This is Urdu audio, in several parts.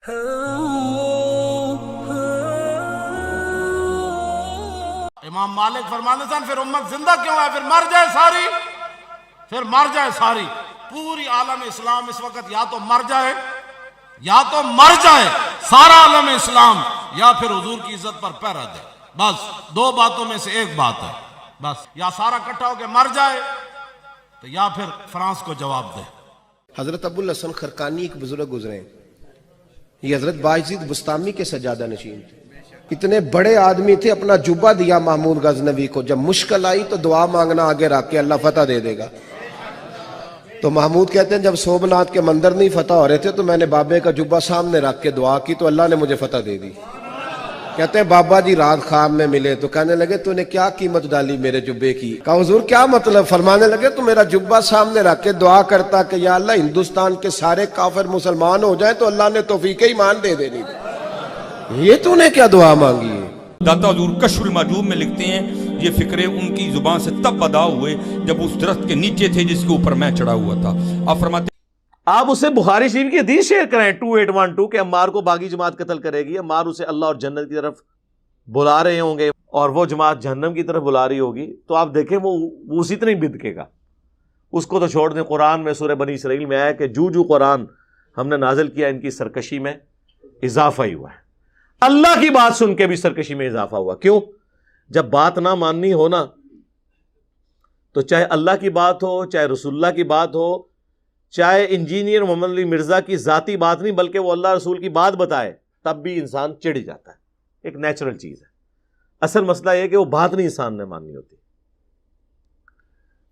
امام مالک فرماتے ہیں پھر امت زندہ کیوں ہے؟ پھر مر جائے ساری، پھر مر جائے ساری پوری عالم اسلام اس وقت یا تو مر جائے، یا تو مر جائے سارا عالم اسلام، یا پھر حضور کی عزت پر پیرا دے۔ بس دو باتوں میں سے ایک بات ہے، بس یا سارا اکٹھا ہو کے مر جائے تو یا پھر فرانس کو جواب دے۔ حضرت ابو الحسن خرقانی ایک بزرگ گزرے ہیں، یہ حضرت باعزید بستامی کے سجادہ نشین تھے، اتنے بڑے آدمی تھے، اپنا جبہ دیا محمود غزنوی کو، جب مشکل آئی تو دعا مانگنا آگے رکھ کے اللہ فتح دے دے گا۔ تو محمود کہتے ہیں جب سومناتھ کے مندر نہیں فتح ہو رہے تھے تو میں نے بابے کا جبہ سامنے رکھ کے دعا کی تو اللہ نے مجھے فتح دے دی۔ کہتے ہیں بابا جی رات خواب میں ملے تو کہنے لگے تو نے کیا قیمت ڈالی میرے جبے کی؟ کہا حضور کیا مطلب؟ فرمانے لگے تو میرا جبہ سامنے رکھ کے دعا کرتا کہ یا اللہ ہندوستان کے سارے کافر مسلمان ہو جائیں تو اللہ نے توفیق ایمان دے دینی، یہ تو نے کیا دعا مانگی ہے؟ داتا حضور کشف المعجوب میں لکھتے ہیں یہ فکرے ان کی زبان سے تب ادا ہوئے جب اس درخت کے نیچے تھے جس کے اوپر میں چڑھا ہوا تھا۔ آپ فرماتے آپ اسے بخاری شریف کی حدیث شیئر کریں 2812 کہ عمار کو باغی جماعت قتل کرے گی، عمار اسے اللہ اور جنت کی طرف بلا رہے ہوں گے اور وہ جماعت جہنم کی طرف بلا رہی ہوگی، تو آپ دیکھیں وہ اسی طرح ہی بدکے گا۔ اس کو تو چھوڑ دیں، قرآن میں سورہ بنی اسرائیل میں آیا کہ جو قرآن ہم نے نازل کیا ان کی سرکشی میں اضافہ ہی ہوا ہے۔ اللہ کی بات سن کے بھی سرکشی میں اضافہ ہوا۔ کیوں؟ جب بات نہ ماننی ہو نا تو چاہے اللہ کی بات ہو، چاہے رسول اللہ کی بات ہو، چاہے انجینئر محمد علی مرزا کی ذاتی بات نہیں بلکہ وہ اللہ رسول کی بات بتائے، تب بھی انسان چڑ جاتا ہے، ایک نیچرل چیز ہے۔ اصل مسئلہ یہ کہ وہ بات نہیں انسان نے ماننی ہوتی۔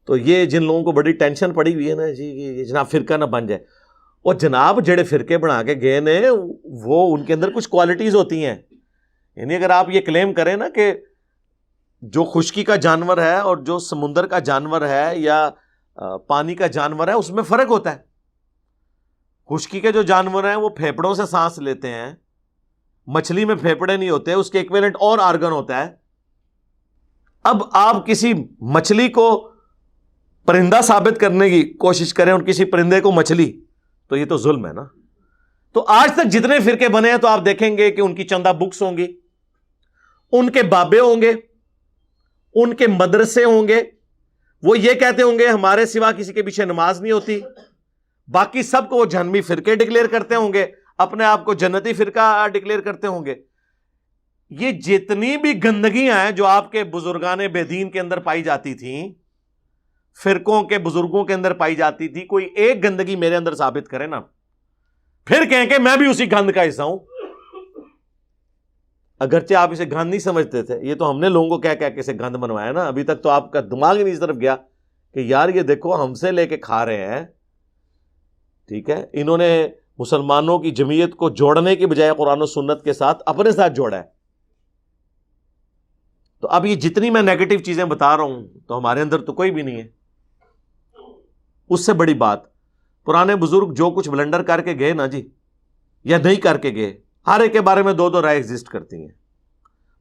تو یہ جن لوگوں کو بڑی ٹینشن پڑی ہوئی ہے نا جی کہ جناب فرقہ نہ بن جائے، اور جناب جڑے فرقے بنا کے گئے نے وہ ان کے اندر کچھ کوالٹیز ہوتی ہیں، یعنی اگر آپ یہ کلیم کریں نا کہ جو خشکی کا جانور ہے اور جو سمندر کا جانور ہے یا پانی کا جانور ہے اس میں فرق ہوتا ہے۔ خشکی کے جو جانور ہیں وہ پھیپڑوں سے سانس لیتے ہیں، مچھلی میں پھیپڑے نہیں ہوتے، اس کے ایکویلنٹ اور آرگن ہوتا ہے۔ اب آپ کسی مچھلی کو پرندہ ثابت کرنے کی کوشش کریں اور کسی پرندے کو مچھلی، تو یہ تو ظلم ہے نا۔ تو آج تک جتنے فرقے بنے ہیں تو آپ دیکھیں گے کہ ان کی چندہ بکس ہوں گی، ان کے بابے ہوں گے، ان کے مدرسے ہوں گے، وہ یہ کہتے ہوں گے ہمارے سوا کسی کے پیچھے نماز نہیں ہوتی، باقی سب کو وہ جہنمی فرقے ڈکلیئر کرتے ہوں گے، اپنے آپ کو جنتی فرقہ ڈکلیئر کرتے ہوں گے۔ یہ جتنی بھی گندگیاں ہیں جو آپ کے بزرگان بے دین کے اندر پائی جاتی تھیں، فرقوں کے بزرگوں کے اندر پائی جاتی تھی، کوئی ایک گندگی میرے اندر ثابت کرے نا، پھر کہیں کہ میں بھی اسی گند کا حصہ ہوں۔ اگرچہ آپ اسے گند نہیں سمجھتے تھے، یہ تو ہم نے لوگوں کو کہہ کے اسے گند بنوایا نا، ابھی تک تو آپ کا دماغ ہی نہیں اس طرف گیا کہ یار یہ دیکھو ہم سے لے کے کھا رہے ہیں، ٹھیک ہے۔ انہوں نے مسلمانوں کی جمعیت کو جوڑنے کی بجائے قرآن و سنت کے ساتھ اپنے ساتھ جوڑا ہے۔ تو اب یہ جتنی میں نیگیٹو چیزیں بتا رہا ہوں تو ہمارے اندر تو کوئی بھی نہیں ہے۔ اس سے بڑی بات پرانے بزرگ جو کچھ بلنڈر کر کے گئے نا جی، یا نہیں کر کے گئے، ہر ایک کے بارے میں دو رائے ایگزسٹ کرتی ہیں۔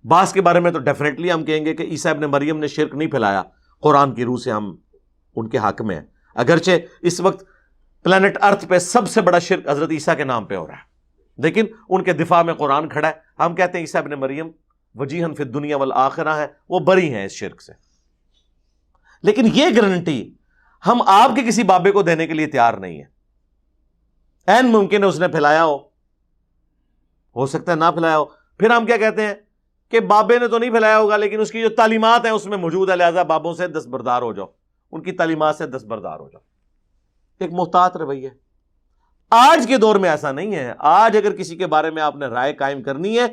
بعض کے بارے میں تو ڈیفینیٹلی ہم کہیں گے کہ عیسیٰ ابن مریم نے شرک نہیں پھیلایا، قرآن کی روح سے ہم ان کے حق میں ہیں، اگرچہ اس وقت پلانٹ ارتھ پہ سب سے بڑا شرک حضرت عیسیٰ کے نام پہ ہو رہا ہے، لیکن ان کے دفاع میں قرآن کھڑا ہے۔ ہم کہتے ہیں عیسیٰ ابن مریم وجیہن فی الدنیا والآخرہ ہے، وہ بری ہیں اس شرک سے، لیکن یہ گارنٹی ہم آپ کے کسی بابے کو دینے کے لیے تیار نہیں ہے۔ این ممکن ہے اس نے پھیلایا ہو سکتا ہے نہ پھیلایا ہو، پھر ہم کیا کہتے ہیں کہ بابے نے تو نہیں پھیلایا ہوگا لیکن اس کی جو تعلیمات ہیں اس میں موجود ہے، لہذا بابوں سے دستبردار ہو جاؤ، ان کی تعلیمات سے دستبردار ہو جاؤ۔ ایک محتاط رویہ۔ آج کے دور میں ایسا نہیں ہے۔ آج اگر کسی کے بارے میں آپ نے رائے قائم کرنی ہے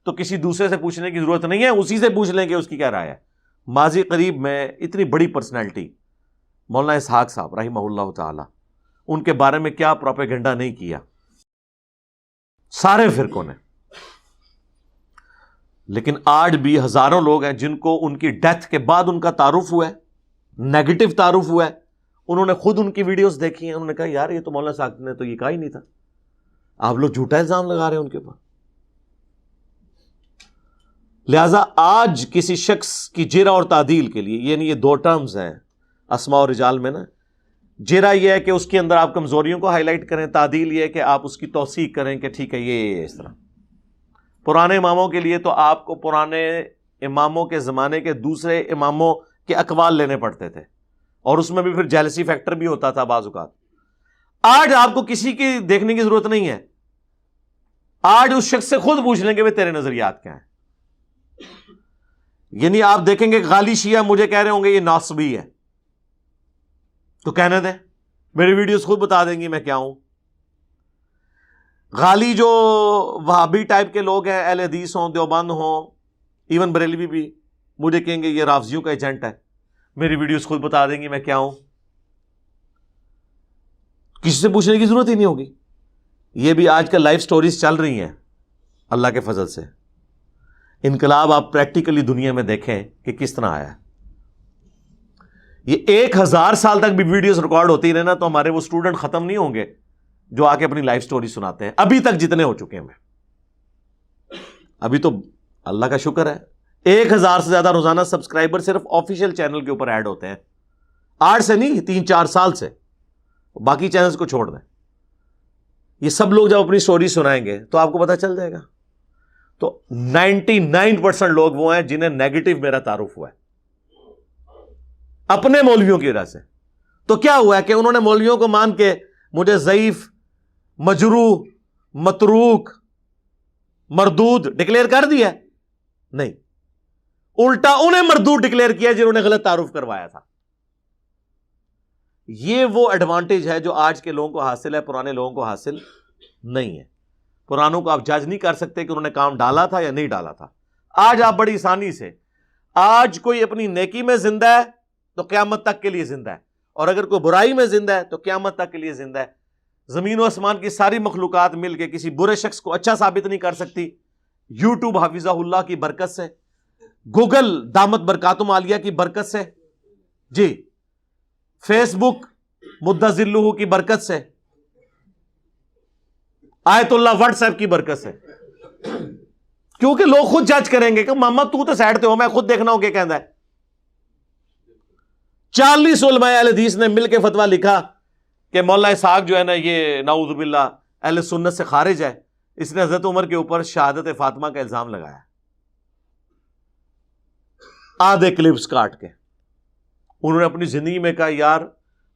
تو کسی دوسرے سے پوچھنے کی ضرورت نہیں ہے، اسی سے پوچھ لیں کہ اس کی کیا رائے ہے۔ ماضی قریب میں اتنی بڑی پرسنالٹی مولانا اسحاق صاحب رحمہ اللہ تعالی، ان کے بارے میں کیا پروپیگنڈا نہیں کیا سارے فرقوں نے، لیکن آج بھی ہزاروں لوگ ہیں جن کو ان کی ڈیتھ کے بعد ان کا تعارف ہوا ہے، نیگیٹو تعارف ہوا ہے، انہوں نے خود ان کی ویڈیوز دیکھی ہیں، انہوں نے کہا یار یہ تو مولانا صاحب نے تو یہ کہا ہی نہیں تھا، آپ لوگ جھوٹا الزام لگا رہے ہیں ان کے اوپر۔ لہذا آج کسی شخص کی جرح اور تعدیل کے لیے، یعنی یہ دو ٹرمز ہیں اسماء اور رجال میں نا، جرا یہ ہے کہ اس کے اندر آپ کمزوریوں کو ہائی لائٹ کریں، تعدیل یہ ہے کہ آپ اس کی توثیق کریں کہ ٹھیک ہے یہ اس طرح۔ پرانے اماموں کے لیے تو آپ کو پرانے اماموں کے زمانے کے دوسرے اماموں کے اقوال لینے پڑتے تھے، اور اس میں بھی پھر جیلسی فیکٹر بھی ہوتا تھا بعض اوقات۔ آج آپ کو کسی کی دیکھنے کی ضرورت نہیں ہے، آج اس شخص سے خود پوچھ لیں کہ بھئی تیرے نظریات کیا ہیں۔ یعنی آپ دیکھیں گے غالی شیعہ مجھے کہہ رہے ہوں گے یہ ناصبی ہے، تو کہنے دیں، میری ویڈیوز خود بتا دیں گی میں کیا ہوں۔ غالی جو وہابی ٹائپ کے لوگ ہیں، اہل حدیث ہوں، دیوبند ہوں، ایون بریلوی بھی، مجھے کہیں گے یہ رافضیوں کا ایجنٹ ہے، میری ویڈیوز خود بتا دیں گی میں کیا ہوں، کسی سے پوچھنے کی ضرورت ہی نہیں ہوگی۔ یہ بھی آج کل لائف سٹوریز چل رہی ہیں اللہ کے فضل سے۔ انقلاب آپ پریکٹیکلی دنیا میں دیکھیں کہ کس طرح آیا ہے۔ یہ 1000 سال تک بھی ویڈیوز ریکارڈ ہوتی رہے نا تو ہمارے وہ سٹوڈنٹ ختم نہیں ہوں گے جو آ کے اپنی لائف سٹوری سناتے ہیں، ابھی تک جتنے ہو چکے ہیں۔ ابھی تو اللہ کا شکر ہے 1000 سے زیادہ روزانہ سبسکرائبر صرف آفیشیل چینل کے اوپر ایڈ ہوتے ہیں، 8 سے نہیں 3-4 سال سے، باقی چینلز کو چھوڑ دیں۔ یہ سب لوگ جب اپنی سٹوری سنائیں گے تو آپ کو پتہ چل جائے گا۔ تو 99% لوگ وہ ہیں جنہیں نیگیٹو میرا تعارف ہوا ہے اپنے مولویوں کی وجہ سے۔ تو کیا ہوا ہے کہ انہوں نے مولویوں کو مان کے مجھے ضعیف، مجروح، متروک، مردود ڈکلیئر کر دیا؟ نہیں، الٹا انہیں مردود ڈکلیئر کیا جنہوں نے غلط تعارف کروایا تھا۔ یہ وہ ایڈوانٹیج ہے جو آج کے لوگوں کو حاصل ہے، پرانے لوگوں کو حاصل نہیں ہے۔ پرانوں کو آپ جج نہیں کر سکتے کہ انہوں نے کام ڈالا تھا یا نہیں ڈالا تھا۔ آج آپ بڑی آسانی سے، آج کوئی اپنی نیکی میں زندہ ہے تو قیامت تک کے لیے زندہ ہے، اور اگر کوئی برائی میں زندہ ہے تو قیامت تک کے لیے زندہ ہے۔ زمین و آسمان کی ساری مخلوقات مل کے کسی برے شخص کو اچھا ثابت نہیں کر سکتی۔ یوٹیوب حافظہ اللہ کی برکت سے، گوگل دامت برکاتم عالیہ کی برکت سے، جی فیس بک مدذلہ کی برکت سے، آیت اللہ واٹس ایپ کی برکت سے، کیونکہ لوگ خود جج کریں گے کہ محمد تو سائڈ تے ہو، میں خود دیکھنا ہوں کہ کہندا ہے۔ 40 علماء اہل حدیث نے مل کے فتویٰ لکھا کہ مولانا اسحاق جو ہے نا یہ نعوذ باللہ اہل سنت سے خارج ہے، اس نے حضرت عمر کے اوپر شہادت فاطمہ کا الزام لگایا، آدھے کلپس کاٹ کے۔ انہوں نے اپنی زندگی میں کہا یار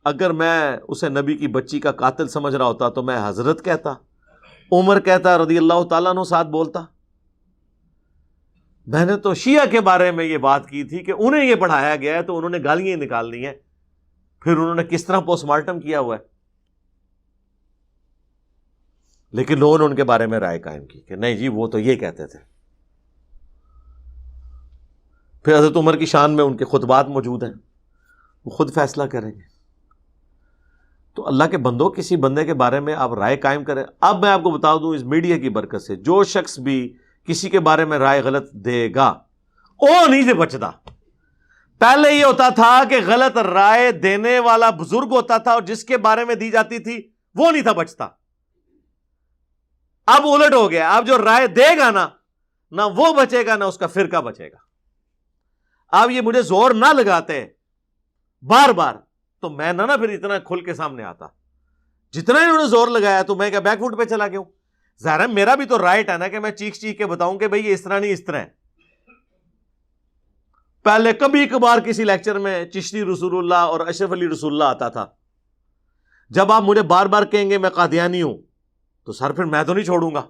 اگر میں اسے نبی کی بچی کا قاتل سمجھ رہا ہوتا تو میں حضرت کہتا، عمر کہتا، رضی اللہ تعالیٰ عنہ ساتھ بولتا۔ میں نے تو شیعہ کے بارے میں یہ بات کی تھی کہ انہیں یہ پڑھایا گیا ہے تو انہوں نے گالیاں نکال لی ہیں، پھر انہوں نے کس طرح پوسٹ مارٹم کیا ہوا ہے، لیکن لوگوں نے ان کے بارے میں رائے قائم کی کہ نہیں جی وہ تو یہ کہتے تھے۔ پھر حضرت عمر کی شان میں ان کے خطبات موجود ہیں، وہ خود فیصلہ کریں گے۔ تو اللہ کے بندوں، کسی بندے کے بارے میں آپ رائے قائم کریں۔ اب میں آپ کو بتا دوں اس میڈیا کی برکت سے جو شخص بھی کسی کے بارے میں رائے غلط دے گا وہ نہیں سے بچتا۔ پہلے یہ ہوتا تھا کہ غلط رائے دینے والا بزرگ ہوتا تھا اور جس کے بارے میں دی جاتی تھی وہ نہیں تھا بچتا۔ اب الٹ ہو گیا، اب جو رائے دے گا نا، نہ وہ بچے گا نہ اس کا فرقہ بچے گا۔ اب یہ مجھے زور نہ لگاتے بار بار تو میں نہ پھر اتنا کھل کے سامنے آتا، جتنا انہوں نے زور لگایا تو میں کیا بیک فوٹ پہ چلا گیا ہوں؟ ظاہر ہے میرا بھی تو رائٹ ہے نا کہ میں چیخ چیخ کے بتاؤں کہ بھئی یہ اس طرح نہیں اس طرح ہے۔ پہلے کبھی کبھار کسی لیکچر میں چشتی رسول اللہ اور اشرف علی رسول اللہ آتا تھا، جب آپ مجھے بار بار کہیں گے میں قادیانی ہوں تو سر پھر میں تو نہیں چھوڑوں گا،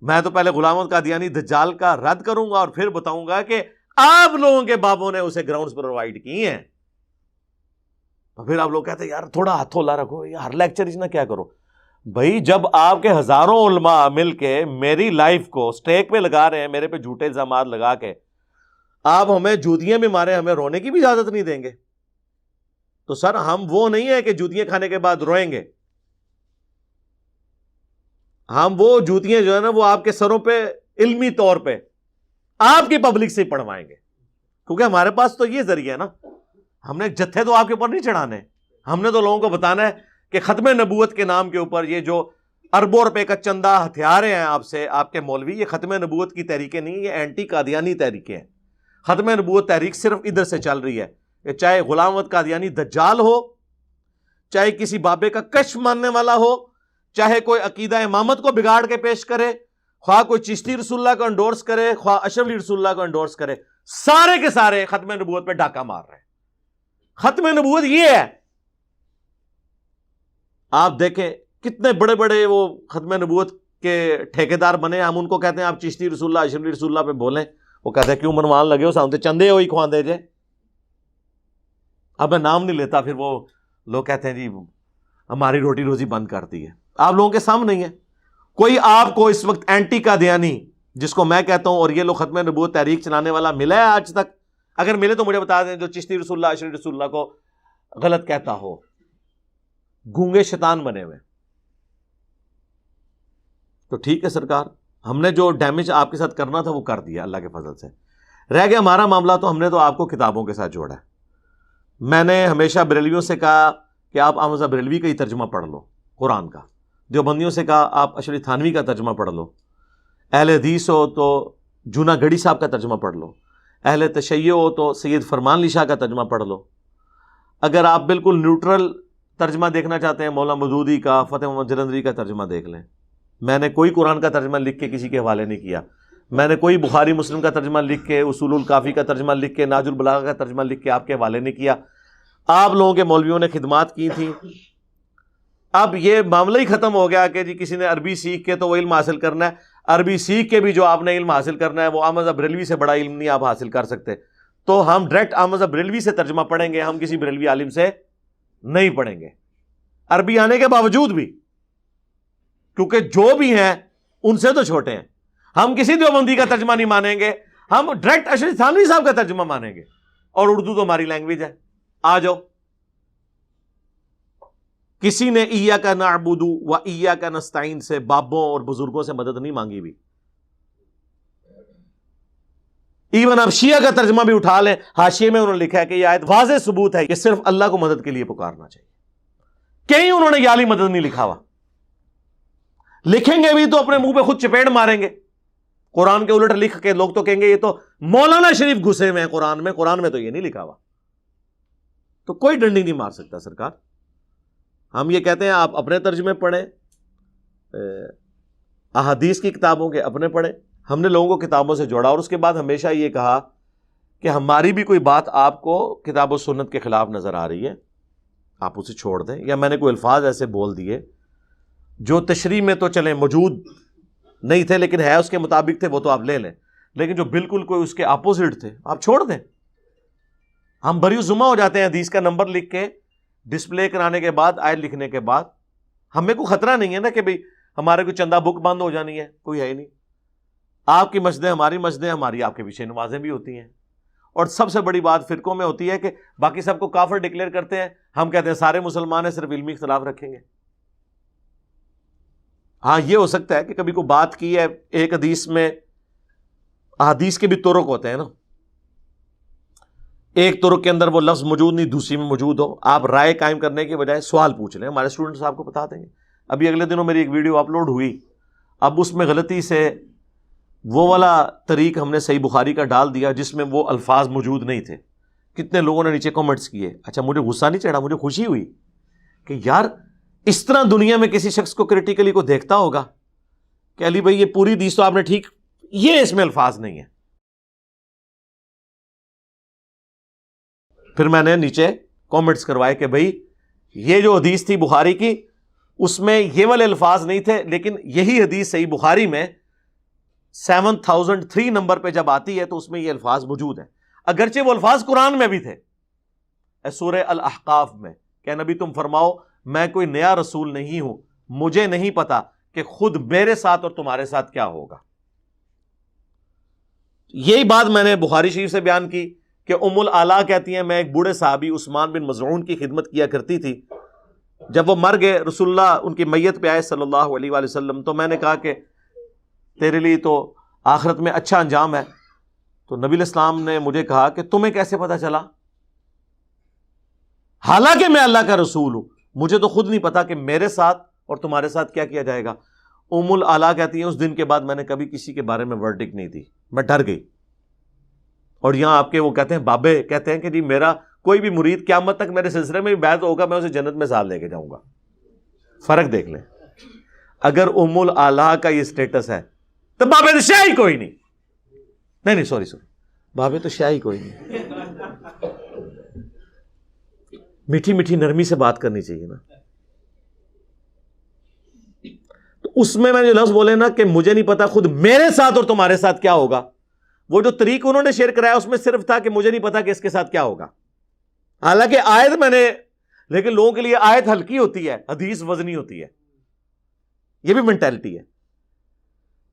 میں تو پہلے غلام احمد قادیانی دجال کا رد کروں گا اور پھر بتاؤں گا کہ آپ لوگوں کے بابوں نے اسے گراؤنڈز پر پرووائڈ کی ہیں۔ اور پھر آپ لوگ کہتے ہیں یار تھوڑا ہاتھ ہلا رکھو، یہ ہر لیکچر نہ کیا کرو۔ بھائی جب آپ کے ہزاروں علماء مل کے میری لائف کو سٹیک پہ لگا رہے ہیں، میرے پہ جھوٹے الزامات لگا کے، آپ ہمیں جوتیاں بھی مارے، ہمیں رونے کی بھی اجازت نہیں دیں گے، تو سر ہم وہ نہیں ہے کہ جوتیاں کھانے کے بعد روئیں گے۔ ہم وہ جوتیاں جو ہے نا وہ آپ کے سروں پہ علمی طور پہ آپ کی پبلک سے پڑھوائیں گے، کیونکہ ہمارے پاس تو یہ ذریعہ ہے نا، ہم نے جتھے تو آپ کے اوپر نہیں چڑھانے، ہم نے تو لوگوں کو بتانا ہے کہ ختم نبوت کے نام کے اوپر یہ جو اربوں روپے کا چندہ ہتھیارے ہیں آپ سے، آپ کے مولوی، یہ ختم نبوت کی تحریکیں نہیں، یہ اینٹی قادیانی تحریکیں ہیں۔ ختم نبوت تحریک صرف ادھر سے چل رہی ہے، کہ چاہے غلام احمد قادیانی دجال ہو چاہے کسی بابے کا کشف ماننے والا ہو، چاہے کوئی عقیدہ امامت کو بگاڑ کے پیش کرے، خواہ کوئی چشتی رسول اللہ کو انڈورس کرے، خواہ اشرف علی رسول اللہ کو انڈورس کرے، سارے کے سارے ختم نبوت پہ ڈاکہ مار رہے ہیں۔ ختم نبوت یہ ہے، آپ دیکھیں کتنے بڑے بڑے وہ ختم نبوت کے ٹھیکیدار بنے، ہم ان کو کہتے ہیں آپ چشتی رسول اللہ اشرف علی رسول اللہ پہ بولیں، وہ کہتے ہیں کیوں منوان لگے ہو، سامنے چندے ہوئی خواندے جے۔ اب میں نام نہیں لیتا، پھر وہ لوگ کہتے ہیں جی ہماری روٹی روزی بند کرتی ہے۔ آپ لوگوں کے سامنے ہی ہے، کوئی آپ کو اس وقت اینٹی قادیانی جس کو میں کہتا ہوں اور یہ لوگ ختم نبوت تحریک چلانے والا ملا ہے آج تک؟ اگر ملے تو مجھے بتا دیں، جو چشتی رسول اللہ اشرف رسول اللہ کو غلط کہتا ہو، گونگے شیطان بنے ہوئے۔ تو ٹھیک ہے سرکار، ہم نے جو ڈیمیج آپ کے ساتھ کرنا تھا وہ کر دیا اللہ کے فضل سے، رہ گیا ہمارا معاملہ، تو ہم نے تو آپ کو کتابوں کے ساتھ جوڑا ہے۔ میں نے ہمیشہ بریلویوں سے کہا کہ آپ احمد رضا بریلوی کا ہی ترجمہ پڑھ لو قرآن کا، دیوبندیوں سے کہا آپ اشرف تھانوی کا ترجمہ پڑھ لو، اہل حدیث ہو تو جونا گڑھی صاحب کا ترجمہ پڑھ لو، اہل تشیع ہو تو سید فرمان علی شاہ کا ترجمہ پڑھ لو، اگر آپ بالکل نیوٹرل ترجمہ دیکھنا چاہتے ہیں مولانا مودودی کا، فتح محمد جلندری کا ترجمہ دیکھ لیں۔ میں نے کوئی قرآن کا ترجمہ لکھ کے کسی کے حوالے نہیں کیا، میں نے کوئی بخاری مسلم کا ترجمہ لکھ کے، اصول الکافی کا ترجمہ لکھ کے، ناج البلاغہ کا ترجمہ لکھ کے آپ کے حوالے نہیں کیا۔ آپ لوگوں کے مولویوں نے خدمات کی تھیں، اب یہ معاملہ ہی ختم ہو گیا کہ جی کسی نے عربی سیکھ کے تو وہ علم حاصل کرنا ہے، عربی سیکھ کے بھی جو آپ نے علم حاصل کرنا ہے وہ احمد رضا بریلوی سے بڑا علم نہیں آپ حاصل کر سکتے، تو ہم ڈائریکٹ احمد رضا بریلوی سے ترجمہ پڑھیں گے، ہم کسی بریلوی عالم سے نہیں پڑھیں گے، عربی آنے کے باوجود بھی، کیونکہ جو بھی ہیں ان سے تو چھوٹے ہیں۔ ہم کسی دیوبندی کا ترجمہ نہیں مانیں گے، ہم ڈائریکٹ اشرف تھانوی صاحب کا ترجمہ مانیں گے، اور اردو تو ہماری لینگویج ہے۔ آ جاؤ، کسی نے ایاک نعبد و ایاک نستعین سے بابوں اور بزرگوں سے مدد نہیں مانگی بھی۔ ایون آپ شیعہ کا ترجمہ بھی اٹھا لیں، حاشیے میں انہوں نے لکھا ہے کہ یہ آیت واضح ثبوت ہے کہ صرف اللہ کو مدد کے لیے پکارنا چاہیے، کہیں انہوں نے یا علی مدد نہیں لکھا ہوا۔ لکھیں گے بھی تو اپنے منہ پہ خود چپیڑ ماریں گے، قرآن کے الٹ لکھ کے لوگ تو کہیں گے یہ تو مولانا شریف گھسے ہوئے ہیں قرآن میں، قرآن میں تو یہ نہیں لکھا ہوا۔ تو کوئی ڈنڈی نہیں مار سکتا سرکار۔ ہم یہ کہتے ہیں آپ اپنے ترجمے پڑھیں، احادیث کی کتابوں کے اپنے پڑھیں۔ ہم نے لوگوں کو کتابوں سے جوڑا، اور اس کے بعد ہمیشہ یہ کہا کہ ہماری بھی کوئی بات آپ کو کتاب و سنت کے خلاف نظر آ رہی ہے آپ اسے چھوڑ دیں، یا میں نے کوئی الفاظ ایسے بول دیے جو تشریح میں تو چلیں موجود نہیں تھے لیکن ہے اس کے مطابق تھے، وہ تو آپ لے لیں، لیکن جو بالکل کوئی اس کے اپوزٹ تھے آپ چھوڑ دیں۔ ہم بری ذمہ ہو جاتے ہیں حدیث کا نمبر لکھ کے ڈسپلے کرانے کے بعد، آیت لکھنے کے بعد ہمیں کوئی خطرہ نہیں ہے نا کہ بھئی ہمارے کوئی چندہ بک بند ہو جانی ہے، کوئی ہے ہی نہیں۔ آپ کی مسجدیں ہماری مسجدیں، ہماری آپ کے پیچھے نمازیں بھی ہوتی ہیں، اور سب سے بڑی بات فرقوں میں ہوتی ہے کہ باقی سب کو کافر ڈکلیئر کرتے ہیں، ہم کہتے ہیں سارے مسلمان ہیں، صرف علمی اختلاف رکھیں گے۔ ہاں یہ ہو سکتا ہے کہ کبھی کوئی بات کی ہے ایک حدیث میں، احادیث کے بھی طرق ہوتے ہیں نا، ایک طرق کے اندر وہ لفظ موجود نہیں دوسری میں موجود ہو، آپ رائے قائم کرنے کے بجائے سوال پوچھ لیں، ہمارے اسٹوڈنٹس آپ کو بتا دیں گے۔ ابھی اگلے دنوں میری ایک ویڈیو اپلوڈ ہوئی، اب اس میں غلطی سے وہ والا طریق ہم نے صحیح بخاری کا ڈال دیا جس میں وہ الفاظ موجود نہیں تھے۔ کتنے لوگوں نے نیچے کامنٹس کیے، اچھا مجھے غصہ نہیں چڑھا، مجھے خوشی ہوئی کہ یار اس طرح دنیا میں کسی شخص کو کریٹیکلی کو دیکھتا ہوگا کہ علی بھائی یہ پوری حدیث تو آپ نے ٹھیک، یہ اس میں الفاظ نہیں ہے۔ پھر میں نے نیچے کامنٹس کروائے کہ بھائی یہ جو حدیث تھی بخاری کی اس میں یہ والے الفاظ نہیں تھے، لیکن یہی حدیث صحیح بخاری میں 7003 نمبر پہ جب آتی ہے تو اس میں یہ الفاظ موجود ہیں، اگرچہ وہ الفاظ قرآن میں بھی تھے، سورہ الاحقاف میں کہ نبی تم فرماؤ میں کوئی نیا رسول نہیں ہوں، مجھے نہیں پتا کہ خود میرے ساتھ اور تمہارے ساتھ کیا ہوگا۔ یہی بات میں نے بخاری شریف سے بیان کی کہ ام الاعلیٰ کہتی ہیں میں ایک بوڑھے صحابی عثمان بن مظعون کی خدمت کیا کرتی تھی، جب وہ مر گئے رسول اللہ ان کی میت پہ آئے صلی اللہ علیہ وآلہ وسلم، تو میں نے کہا کہ تیرے لیے تو آخرت میں اچھا انجام ہے، تو نبی علیہ السلام نے مجھے کہا کہ تمہیں کیسے پتا چلا، حالانکہ میں اللہ کا رسول ہوں، مجھے تو خود نہیں پتا کہ میرے ساتھ اور تمہارے ساتھ کیا کیا جائے گا۔ ام الاعلیٰ کہتی ہیں اس دن کے بعد میں نے کبھی کسی کے بارے میں ورڈکٹ نہیں دی، میں ڈر گئی۔ اور یہاں آپ کے وہ کہتے ہیں بابے کہتے ہیں کہ جی میرا کوئی بھی مرید قیامت تک میرے سلسلے میں بھی بیعت ہوگا، میں اسے جنت میں ساتھ لے کے جاؤں گا. فرق دیکھ لیں. اگر ام الاعلیٰ کا یہ سٹیٹس ہے تو بابے تو شاہ ہی کوئی نہیں. نہیں سوری بابے تو شاہ ہی کوئی نہیں. میٹھی میٹھی نرمی سے بات کرنی چاہیے نا. تو اس میں جو لفظ بولے نا کہ مجھے نہیں پتا خود میرے ساتھ اور تمہارے ساتھ کیا ہوگا، وہ جو طریق انہوں نے شیئر کرایا اس میں صرف تھا کہ مجھے نہیں پتا کہ اس کے ساتھ کیا ہوگا. حالانکہ آیت میں نے، لیکن لوگوں کے لیے آیت ہلکی ہوتی ہے، حدیث وزنی ہوتی ہے. یہ بھی مینٹالٹی ہے.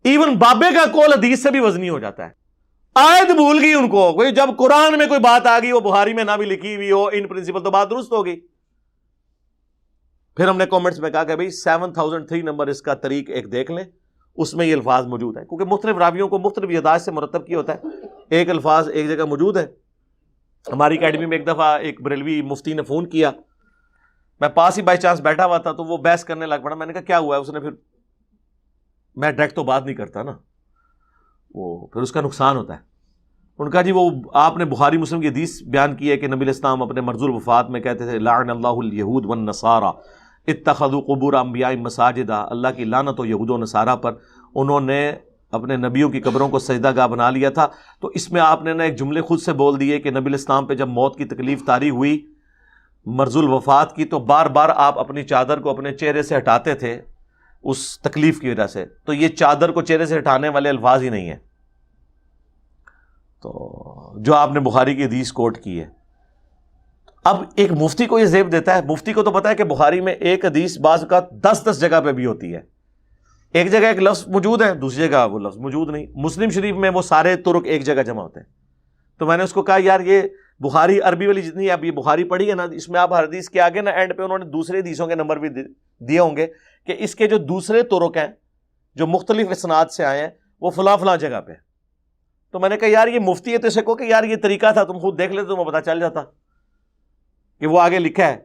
ایون بابے کا قول حدیث سے بھی وزنی ہو جاتا ہے. آیت بھول گئی ان کو، کوئی جب قرآن میں کوئی بات آ گئی وہ بخاری میں نہ بھی لکھی ہوئی ہو ان پرنسپل تو بات درست ہوگی. پھر ہم نے کامنٹس میں کہا کہ بھئی 7003 نمبر اس کا طریق ایک دیکھ لیں، اس میں یہ الفاظ موجود ہیں، کیونکہ مختلف راویوں کو مختلف یاداشت سے مرتب کیا ہوتا ہے. ایک الفاظ ایک جگہ موجود ہے. ہماری اکیڈمی میں ایک دفعہ ایک بریلوی مفتی نے فون کیا، میں پاس ہی بائی چانس بیٹھا ہوا تھا تو وہ بحث کرنے لگ پڑا. میں نے کہا کیا ہوا ہے؟ اس نے، پھر میں ڈائریکٹ تو بات نہیں کرتا نا، وہ پھر اس کا نقصان ہوتا ہے. ان کا جی وہ آپ نے بخاری مسلم کی حدیث بیان کی ہے کہ نبی الاسلام اپنے مرض الوفات میں کہتے تھے لعن اللہ الیہود والنصارى اتخذوا قبور انبیاء مساجدا. اللہ کی لعنت ہو یہود و نصارہ پر، انہوں نے اپنے نبیوں کی قبروں کو سجدہ گاہ بنا لیا تھا. تو اس میں آپ نے نا ایک جملے خود سے بول دیے کہ نبی الاسلام پہ جب موت کی تکلیف طاری ہوئی مرض الوفات کی، تو بار بار آپ اپنی چادر کو اپنے چہرے سے ہٹاتے تھے اس تکلیف کی وجہ سے. تو یہ چادر کو چہرے سے ہٹانے والے الفاظ ہی نہیں ہیں. تو جو آپ نے بخاری کی حدیث کوٹ کی ہے، اب ایک مفتی کو یہ زیب دیتا ہے. مفتی کو تو پتا ہے کہ بخاری میں ایک حدیث بعض کا 10 جگہ پہ بھی ہوتی ہے. ایک جگہ ایک لفظ موجود ہے، دوسری جگہ وہ لفظ موجود نہیں. مسلم شریف میں وہ سارے طرق ایک جگہ جمع ہوتے ہیں. تو میں نے اس کو کہا یار یہ بخاری عربی والی جتنی آپ یہ بخاری پڑھی ہے نا، اس میں آپ ہر حدیث کے آگے نا اینڈ پہ انہوں نے دوسرے حدیثوں کے نمبر بھی دیے ہوں گے کہ اس کے جو دوسرے طرق ہیں جو مختلف اسناد سے آئے ہیں وہ فلاں فلاں جگہ پہ. تو میں نے کہا یار یہ مفتی ہے تو اسے کہو کہ یار یہ طریقہ تھا، تم خود دیکھ لیتے تمہیں پتہ چل جاتا کہ وہ آگے لکھا ہے